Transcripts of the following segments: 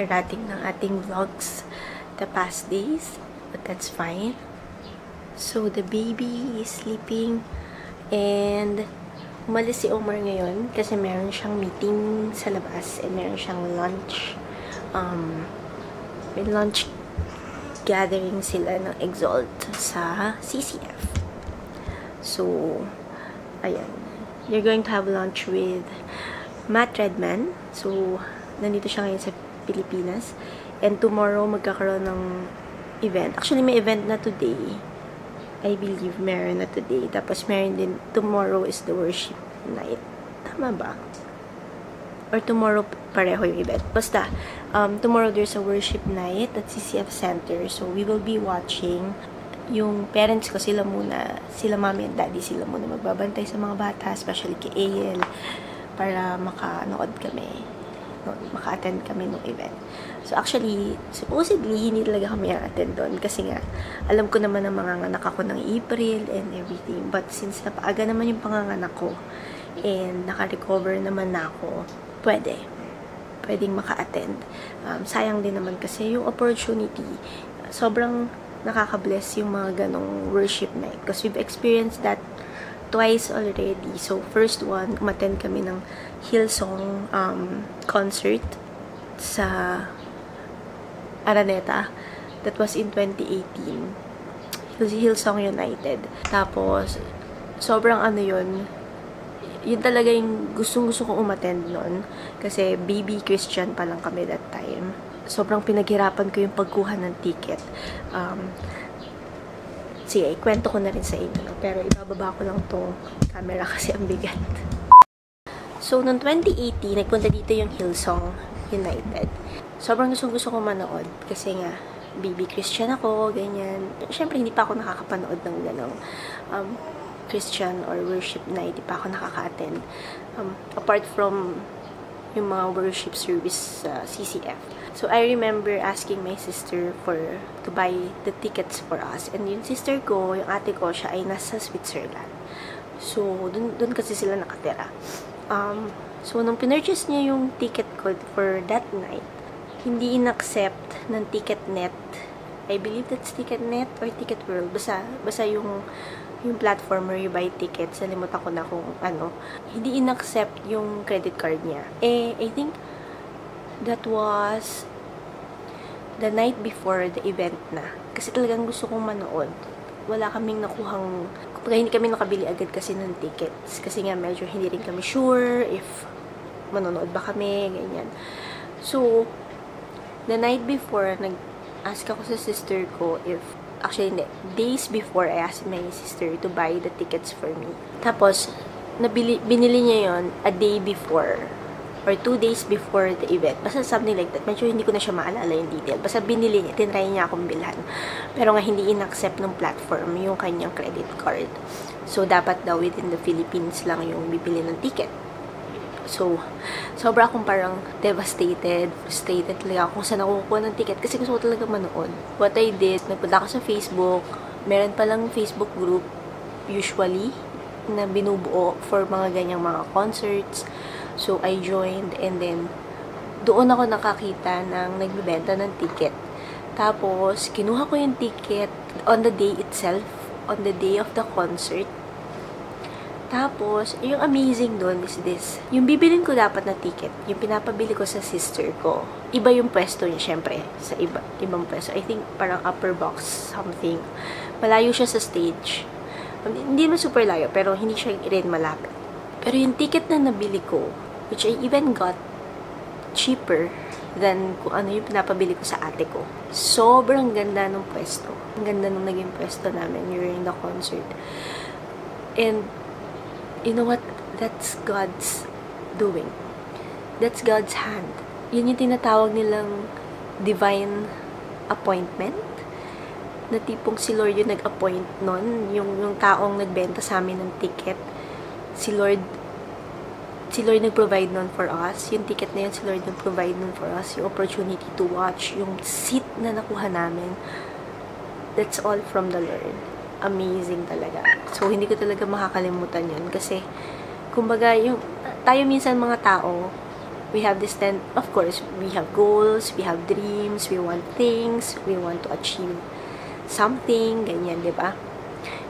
erratic ng ating vlogs the past days, but that's fine. So, the baby is sleeping and umalis si Omar ngayon kasi meron siyang meeting sa labas and meron siyang lunch. May lunch gathering sila ng Exalt sa CCF. So, ayan. You're going to have lunch with Matt Redman. So, nandito siya ngayon sa Pilipinas. And tomorrow, magkakaroon ng event. Actually, may event na today. I believe meron na today. Tapos, meron din, tomorrow is the worship night. Tama ba? Or tomorrow, pareho yung event. Basta, tomorrow there's a worship night at CCF Center. So, we will be watching. Yung parents ko, sila mommy and daddy, sila muna magbabantay sa mga bata, especially kay AL, para maka-attend kami ng event. So, actually, supposedly, hindi talaga kami attend doon kasi nga, alam ko naman ang mga anak ako ng April and everything. But since napaaga naman yung panganganak ko and naka-recover naman na ako, pwedeng maka-attend. Sayang din naman kasi yung opportunity, sobrang nakaka-bless yung mga ganong worship night. Because we've experienced that twice already. So, first one, umattend kami ng Hillsong concert sa Araneta. That was in 2018. Hillsong United. Tapos, sobrang yun talaga yung gustong-gusto kong umattend nun. Kasi baby Christian pa lang kami that time. Sobrang pinaghirapan ko yung pagkuha ng ticket. Sige, ikwento ko na rin sa inyo. Pero ibababa ko lang tong camera kasi ang bigat. So, noong 2018, nagpunta dito yung Hillsong United. Sobrang gusto ko manood. Kasi nga, baby Christian ako, ganyan. Siyempre, hindi pa ako nakakapanood ng ganong Christian or worship night. Hindi pa ako nakaka-attend. Apart from yung mga worship service sa CCF. So, I remember asking my sister to buy the tickets for us. And yung sister ko, yung ate ko, siya ay nasa Switzerland. So, dun kasi sila nakatira. So, nung pinurchase niya yung ticket ko for that night, hindi in-accept ng Ticketnet. I believe that's Ticketnet or Ticket World. Basta yung platform where you buy tickets. Nalimutan ko na kung ano. Hindi in-accept yung credit card niya. I think that was the night before the event na. Kasi talagang gusto kong manood. Wala kaming nakuhang, kaya hindi kami nakabili agad kasi ng tickets. Kasi nga medyo hindi rin kami sure if manonood ba kami, ganyan. So, the night before, nag-ask ako sa sister ko if, actually hindi, days before I asked my sister to buy the tickets for me. Tapos, binili niya yon a day before or 2 days before the event. Basta something like that. Medyo hindi ko na siya maalala yung detail. Basta binili niya, tinry niya akong bilhan. Pero nga hindi in-accept ng platform yung kanyang credit card. So, dapat daw within the Philippines lang yung bibili ng ticket. So, sobra akong parang devastated, frustrated talaga kung saan ako kukuha ng ticket kasi gusto ko talaga manood. What I did, nagpunta ako sa Facebook. Meron palang Facebook group, usually, na binubuo for mga ganyang mga concerts. So, I joined and then doon ako nakakita ng nagbibenta ng ticket. Tapos, kinuha ko yung ticket on the day itself, on the day of the concert. Tapos, yung amazing doon is this. Yung bibilin ko dapat na ticket, yung pinapabili ko sa sister ko, iba yung pwesto niya, syempre, sa ibang pwesto. I think parang upper box, something. Malayo siya sa stage. Hindi naman super layo, pero hindi siya rin malapit. Pero yung ticket na nabili ko, which I even got cheaper than kung ano yung pinapabili ko sa ate ko. Sobrang ganda ng pwesto. Ang ganda nung naging pwesto namin during the concert. And, you know what? That's God's doing. That's God's hand. Yun yung tinatawag nilang divine appointment. Na tipong si Lord yung nag-appoint nun. Yung taong nagbenta sa amin ng ticket. Si Lord nag-provide nun for us. Yung ticket na yun, si Lord nag-provide nun for us. Yung opportunity to watch. Yung seat na nakuha namin. That's all from the Lord. Amazing talaga. So, hindi ko talaga makakalimutan yun. Kasi, kumbaga, tayo minsan mga tao, we have this of course, we have goals, we have dreams, we want things, we want to achieve something, ganyan, di ba?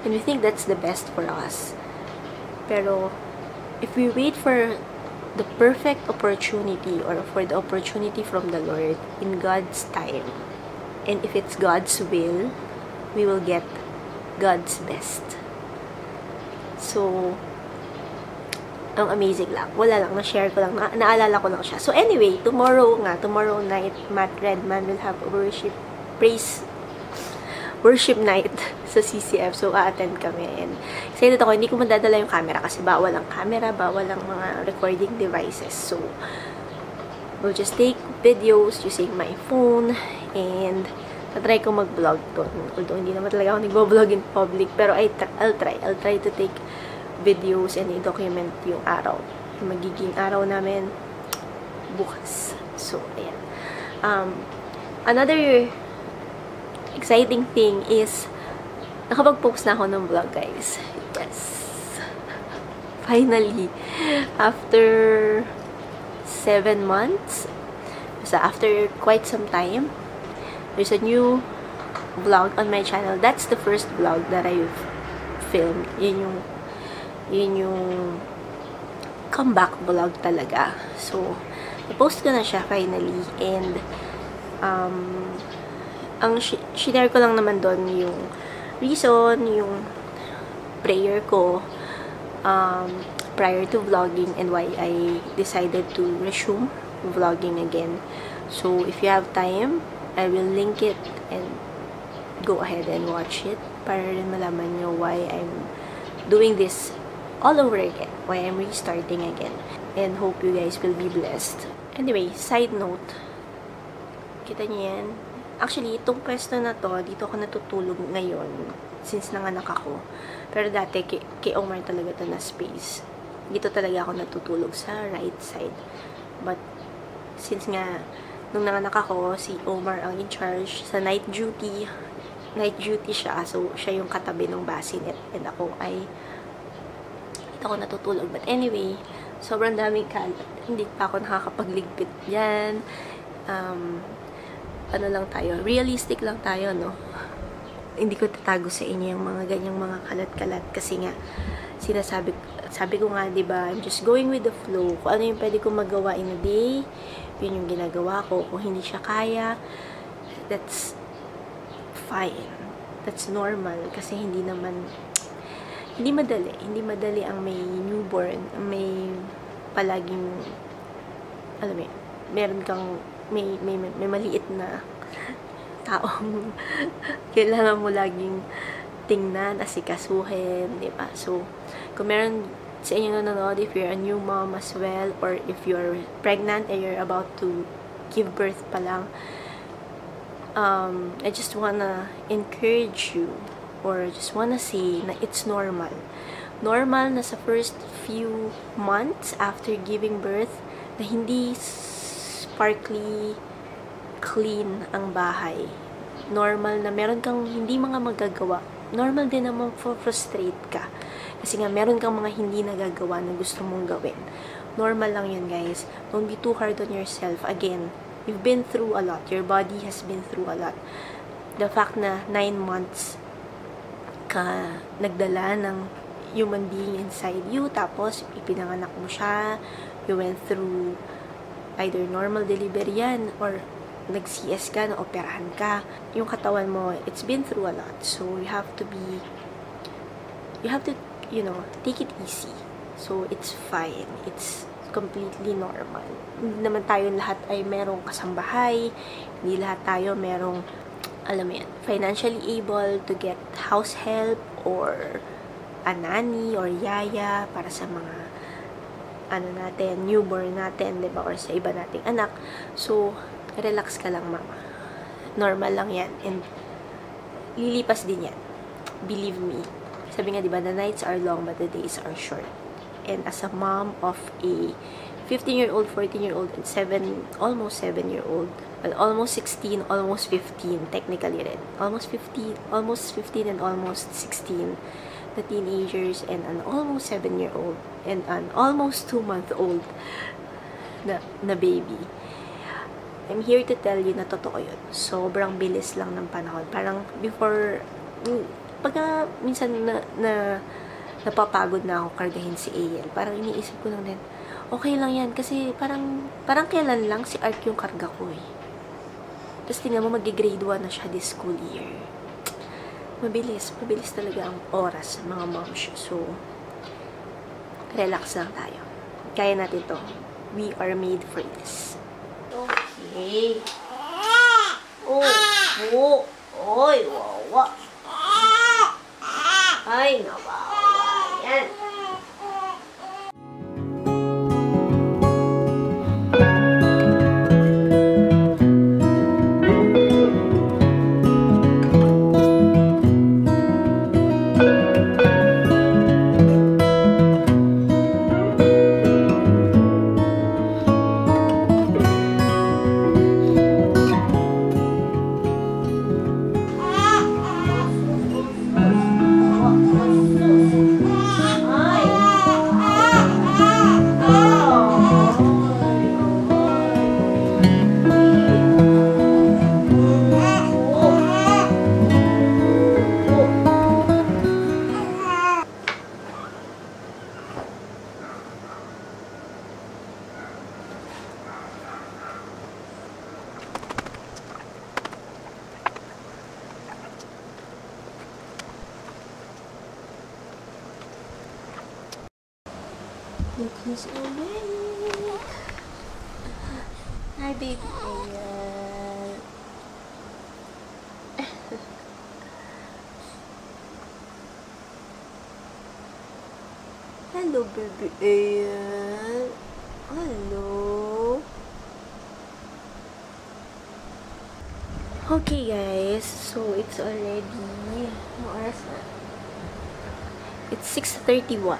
And we think that's the best for us. Pero, if we wait for the perfect opportunity or for the opportunity from the Lord in God's time, and if it's God's will, we will get God's best. So, ang amazing lang. Wala lang, na-share ko lang, naalala ko lang siya. So anyway, tomorrow night, Matt Redman will have a worship night sa CCF. So, a-attend kami. And excited ako, hindi ko madadala yung camera kasi bawal ang camera, bawal ang mga recording devices. So, we'll just take videos using my phone and try ko mag-vlog doon. Although, hindi naman talaga ako nag-vlog in public. Pero I'll try to take videos and i-document yung araw. Yung magiging araw namin bukas. So, ayan. Another exciting thing is nakapag-post na ako ng vlog, guys. Yes. Finally. After 7 months, so after quite some time, there's a new vlog on my channel. That's the first vlog that I've filmed. Yun yung comeback vlog talaga. So, i-post ko na siya finally. And, ang share ko lang naman doon yung reason, yung prayer ko prior to vlogging and why I decided to resume vlogging again. So, if you have time, I will link it and go ahead and watch it para rin malaman nyo why I'm doing this all over again, why I'm restarting again, and hope you guys will be blessed. Anyway, side note, kita niyo yan? Actually, itong pwesto na to, dito ako natutulog ngayon since nanganak ako. Pero dati, kay Omar talaga ito na space. Dito talaga ako natutulog sa right side. But, since nga, nung nanganak ako, si Omar ang in charge sa night duty. Night duty siya, so siya yung katabi ng bassinet. And ako ay ako natutulog. But anyway, sobrang daming kalat. Hindi pa ako nakakapagligpit dyan. Ano lang tayo, realistic lang tayo, no? Hindi ko tatago sa inyo yung mga ganyang mga kalat-kalat kasi nga, sabi ko nga, diba, I'm just going with the flow. Kung ano yung pwede kong magawa in a day, yun yung ginagawa ko. Kung hindi siya kaya, that's fine. That's normal. Kasi hindi madali ang may newborn, may palaging, alam mo, meron kang, may maliit na taong kailangan mo laging tingnan, asikasuhin, di ba? So, kung meron sa inyo nanonood, if you're a new mom as well, or if you're pregnant and you're about to give birth pa lang, I just wanna encourage you or just wanna say na it's normal. Normal na sa first few months after giving birth na hindi sparkly clean ang bahay. Normal na meron kang hindi mga magagawa. Normal din naman frustrate ka. Kasi nga meron kang mga hindi nagagawa na gusto mong gawin. Normal lang yun, guys. Don't be too hard on yourself. Again, you've been through a lot. Your body has been through a lot. The fact na 9 months ka nagdala ng human being inside you, tapos ipinanganak mo siya, you went through either normal delivery yan, or nag-CS ka, na-operahan ka, yung katawan mo, it's been through a lot. So, you have to, take it easy. So, it's fine. It's completely normal. Hindi naman tayo lahat ay merong kasambahay, hindi lahat tayo merong, alam mo yan, financially able to get house help or a nanny or yaya para sa mga newborn natin, diba? Or sa iba nating anak. So, relax ka lang, mama. Normal lang yan. And, lilipas din yan. Believe me. Sabi nga, diba, the nights are long but the days are short. And as a mom of a 15-year-old, 14-year-old, and almost 7-year-old, well, almost 16, almost 15, technically rin. Almost 15 and almost 16, the teenagers, and an almost 7-year-old, and an almost 2-month-old. na baby. I'm here to tell you na totoo yun. Sobrang bilis lang ng panahon. Parang before, pagka minsan napapagod na ako kargahin si AL, parang iniisip ko lang din, okay lang yan. Kasi parang kailan lang si Ark yung karga ko eh. Tapos tingnan mo, mag-grade 1 na siya this school year. Mabilis talaga ang oras sa mga moms. So, relax lang tayo. Kaya natin to. We are made for this. Okay. Oh. Oy, wawa. Ay, nawawa. Yan. Look who's awake. Hi, baby AL. Hello, baby AL. Hello. Okay, guys. So, it's already... oras na? It's 6:31.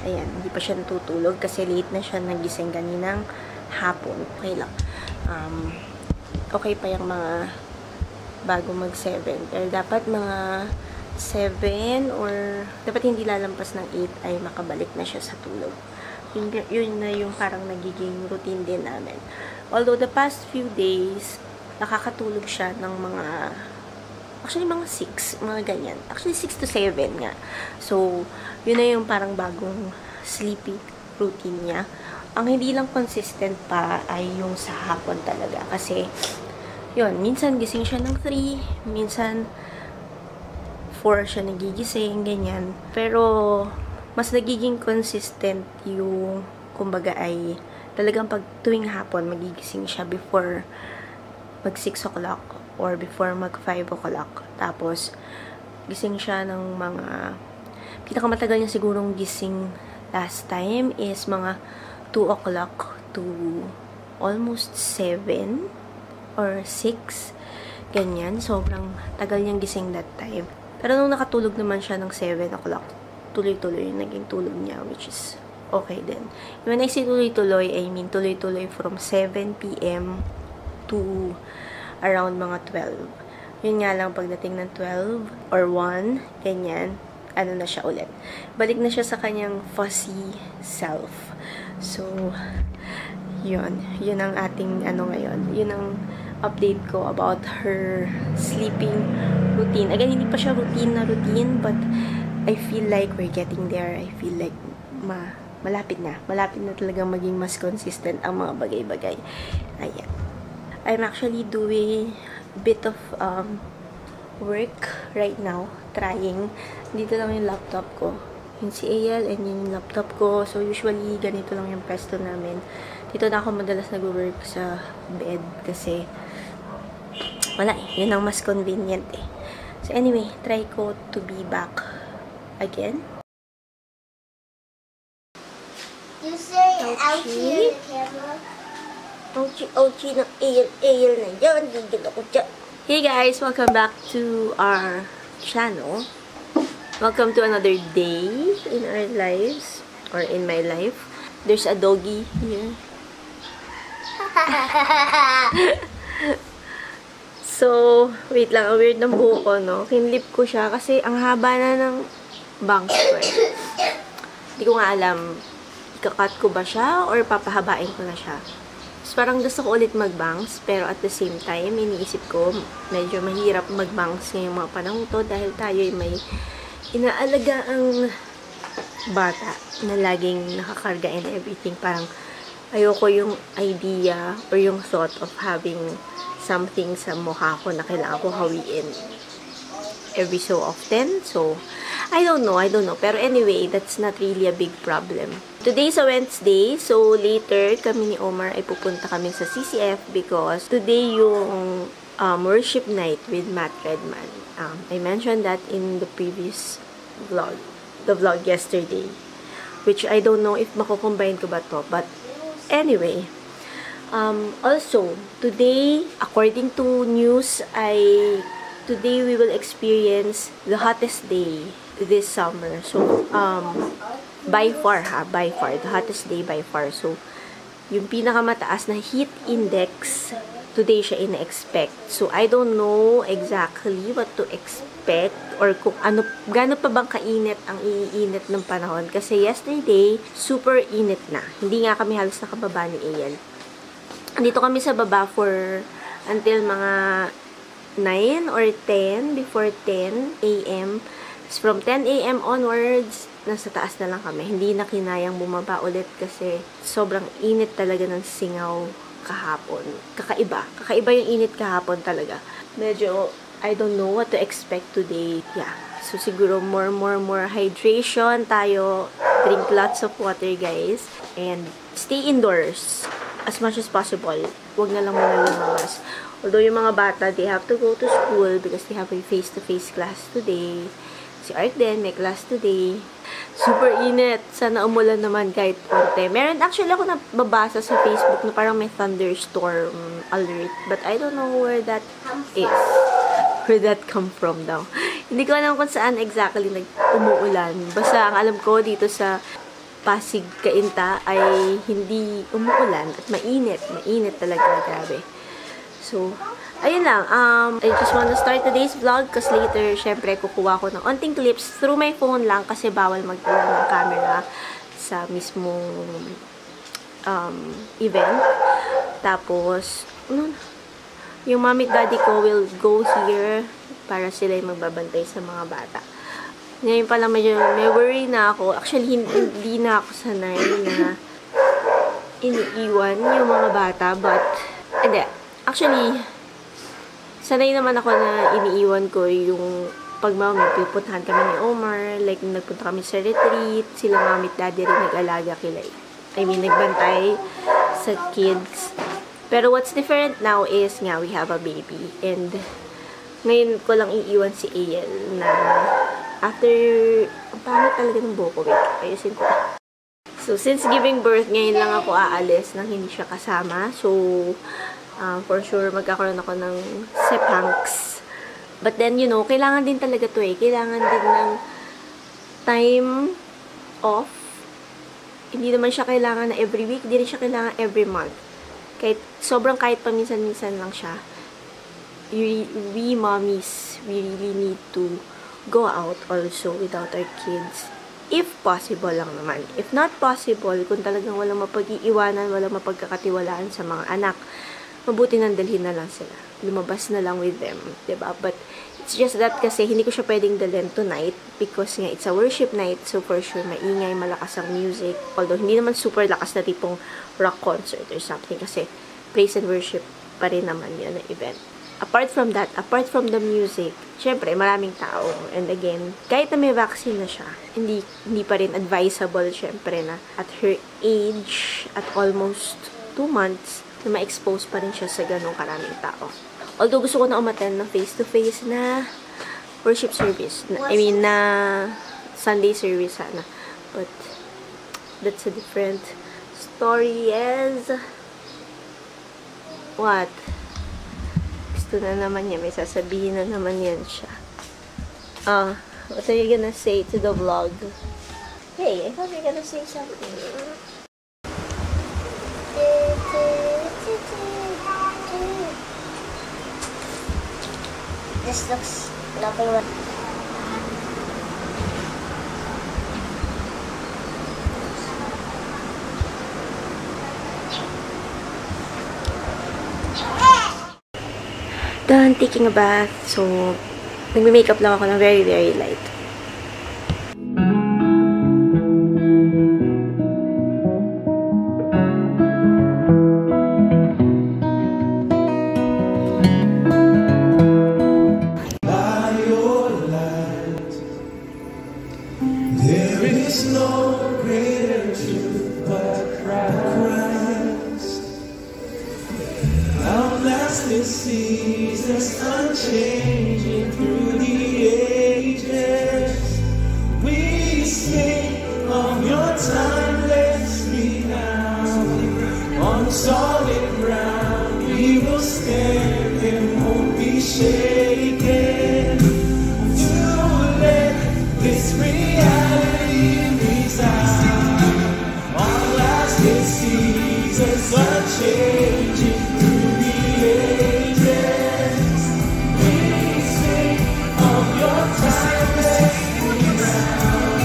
Ayan, hindi pa siya natutulog kasi late na siya nagising kaninang hapon. Okay lang. Okay pa yung mga bago mag-7. Pero dapat mga 7 or dapat hindi lalampas ng 8 ay makabalik na siya sa tulog. Yun na yung parang nagiging routine din namin. Although the past few days, nakakatulog siya ng mga actually, mga 6, mga ganyan. Actually, 6 to 7 nga. So, yun na yung parang bagong sleepy routine niya. Ang hindi lang consistent pa ay yung sa hapon talaga. Kasi, yun, minsan gising siya ng 3, minsan 4 siya nagigising, ganyan. Pero, mas nagiging consistent yung, kumbaga ay, talagang pag tuwing hapon, magigising siya before mag 6 o'clock or before mag 5 o'clock. Tapos, gising siya ng mga, pinakamatagal niya sigurong gising last time is mga 2 o'clock to almost 7 or 6. Ganyan. Sobrang tagal niyang gising that time. Pero nung nakatulog naman siya ng 7 o'clock, tuloy-tuloy yung naging tulog niya, which is okay din. When I say tuloy-tuloy, I mean tuloy-tuloy from 7 p.m. to around mga 12. Yun nga lang, pagdating ng 12 or 1, ganyan, ano na siya ulit. Balik na siya sa kanyang fussy self. So, yun. Yun ang ating, ngayon. Yun ang update ko about her sleeping routine. Again, hindi pa siya routine na routine, but I feel like we're getting there. I feel like malapit na. Malapit na talagang maging mas consistent ang mga bagay-bagay. Ayan. I'm actually doing a bit of work right now. Trying. Dito lang yung laptop ko. Yung si AL and yung laptop ko. So, usually, ganito lang yung pwesto namin. Dito na ako madalas nag-work sa bed kasi wala eh. Yun ang mas convenient eh. So, anyway, try ko to be back again. You say ouchie in the camera? Ouchie ng AL na yun. Gigil ako dyan. Hey guys! Welcome back to our channel. Welcome to another day in our lives. Or in my life. There's a doggy here. So, wait lang. Ang weird ng buhok ko, no? Kinlip ko siya kasi ang haba na ng bangs ko eh. Hindi ko nga alam, ikakat ko ba siya or papahabain ko na siya. parang gusto ko ulit mag-bangs, pero at the same time, iniisip ko, medyo mahirap mag-bangs ngayong mga panahon to dahil tayo ay may inaalagaang bata na laging nakakarga and everything. Parang ayoko yung idea or yung thought of having something sa mukha ko na kailangan ko hawiin every so often. So, I don't know. Pero anyway, that's not really a big problem. Today's a Wednesday, so later kami ni Omar ay pupunta kami sa CCF because today yung worship night with Matt Redman. I mentioned that in the previous vlog, the vlog yesterday, which I don't know if mako-combine ko ba to, but anyway. Also, today, according to news, today we will experience the hottest day this summer. So, by far, the hottest day by far. So, yung pinakamataas na heat index, today siya ina-expect. So, I don't know exactly what to expect or kung gaano pa bang kainit ang iinit ng panahon. Kasi yesterday, super init na. Hindi nga kami halos nakababa ni Ian. Dito kami sa baba for until mga 9 or 10, before 10 a.m. From 10 a.m. onwards, nasa taas na lang kami. Hindi na kinayang bumaba ulit kasi sobrang init talaga ng singaw kahapon. Kakaiba yung init kahapon talaga. Medyo, I don't know what to expect today. Yeah. So, siguro more hydration tayo. Drink lots of water, guys. And stay indoors as much as possible. Huwag na lang muna lumabas. Although yung mga bata, they have to go to school because they have a face-to-face class today. Si Art din, may class today. Super init. Sana umulan naman kahit konti. Meron actually ako nababasa sa Facebook na parang may thunderstorm alert. But I don't know where that is. Where that come from daw. Hindi ko alam kung saan exactly umuulan. Basta ang alam ko dito sa Pasig, Cainta ay hindi umuulan at mainit. Mainit talaga. Grabe. So, ayun lang. I just want to start today's vlog kasi later, syempre, kukuha ko ng onting clips through my phone lang kasi bawal magdala ng camera sa mismong event. Tapos, yung mommy at daddy ko will go here para sila yung magbabantay sa mga bata. Ngayon pala medyo may worry na ako. Actually, hindi na ako sanay na iniiwan yung mga bata. But, hindi. Actually, sanay naman ako na iniiwan ko yung pag pupuntahan kami ni Omar. Like, nagpunta kami sa retreat. Sila mami at daddy rin nag-alaga kila. Nagbantay sa kids. Pero what's different now is nga, we have a baby. And, ngayon ko lang iiwan si AL na after, ang pangit talaga ng buko. Wait, ayusin ko. So, since giving birth, ngayon lang ako aalis nang hindi siya kasama. So, for sure, magkakaroon ako ng sepangs. But then, you know, kailangan din talaga to eh. Kailangan din ng time off. Hindi naman siya kailangan na every week. Hindi rin siya kailangan every month. Kahit paminsan-minsan lang siya. We mommies, we really need to go out also without our kids. If possible lang naman. If not possible, kung talagang walang mapag-iiwanan, walang mapagkakatiwalaan sa mga anak, mabuti nang dalhin na lang sila. Lumabas na lang with them. Diba? But, it's just that kasi hindi ko siya pwedeng dalhin tonight because nga, it's a worship night. So, for sure, maingay, malakas ang music. Although, hindi naman super lakas na tipong rock concert or something kasi praise and worship pa rin naman yun na event. Apart from that, apart from the music, syempre, maraming tao. And again, kahit na may vaccine na siya, hindi pa rin advisable, syempre, na at her age, at almost 2 months, na ma-expose pa rin siya sa ganong karaming tao. Although, gusto ko na umattend ng face-to-face na worship service. Na Sunday service sana. But, that's a different story as... What? Gusto na naman niya. May sasabihin na naman yan siya. What are you gonna say to the vlog? Hey, I thought you were gonna say something. This looks nothing like... taking a bath. So, nagme-makeup lang ako ng very, very light. There is no greater truth but Christ. Outlasting seasons, unchanging through the ages. We sing of your timeless renown. On solid ground we will stand and won't be shaken. This reality resound. All lasting seasons are changing through the ages. We sing of your timeless renown.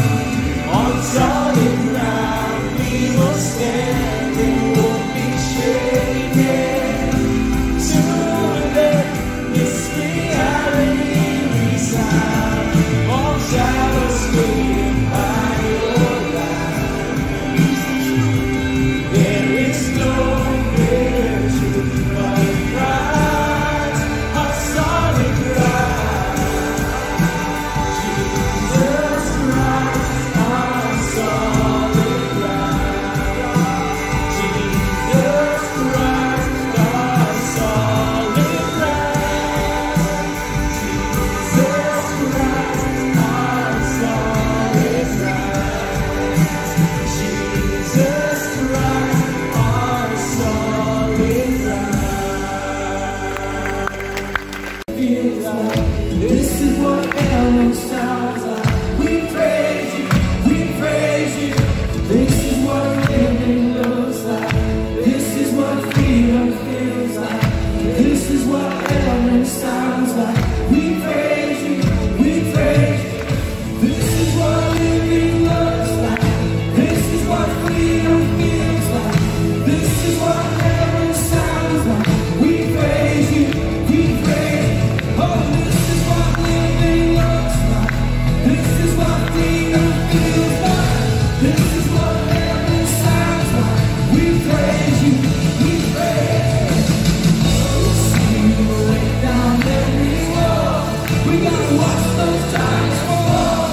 On solid ground we will stand and won't be shaken. To let this reality resound. All shadows fading by your light. There is no greater truth but Christ, our solid ground. Jesus Christ, our solid ground. Jesus Christ, our solid ground. Jesus Christ. This is what heaven sounds like. We praise you, we praise you. This is what living looks like. This is what freedom feels like. This is what heaven sounds like. We praise you, we praise you. This is what living looks like. This is what freedom feels like. This is what heaven sounds like. We praise you, we praise you. Oh, this is what living looks like. This is what freedom feels like. This is what heaven sounds like. We praise you, we praise you. We'll see you lay down every wall. We gotta watch those times fall.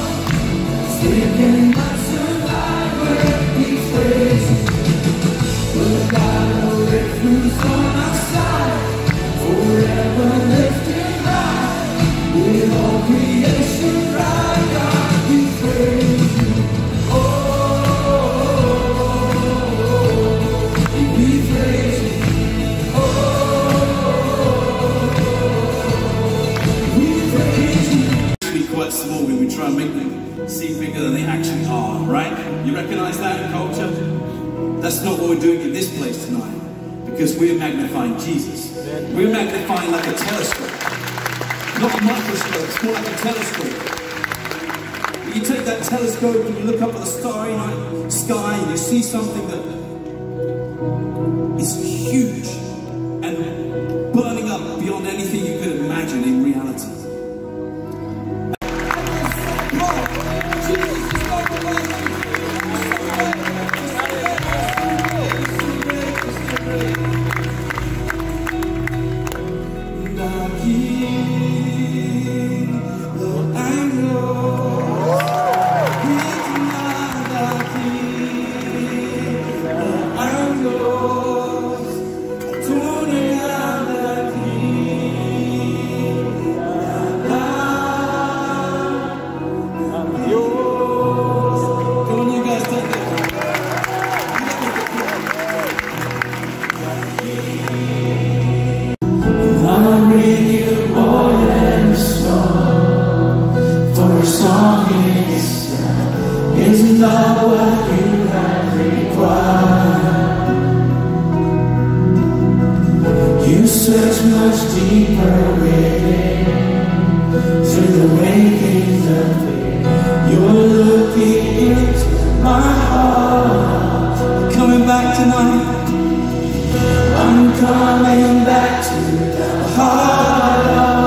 Sleeping not survivor, we praise you. We've got a refuge on our side, forever lifted high. With all creation right, God, we praise you. Oh, we praise you. Oh, we praise you. Actually quite small when we try and make them seem bigger than they actually are, right? You recognize that in culture? That's not what we're doing in this place tonight, because we're magnifying Jesus. We're magnifying like a telescope. Not a microscope, it's more like a telescope. You take that telescope and you look up at the starry night sky and you see something that is huge and burning up beyond anything you could imagine in reality. Search much deeper within to the makings of it. You're looking into my heart. Coming back tonight. I'm coming back to the heart of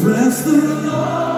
Bless the Lord.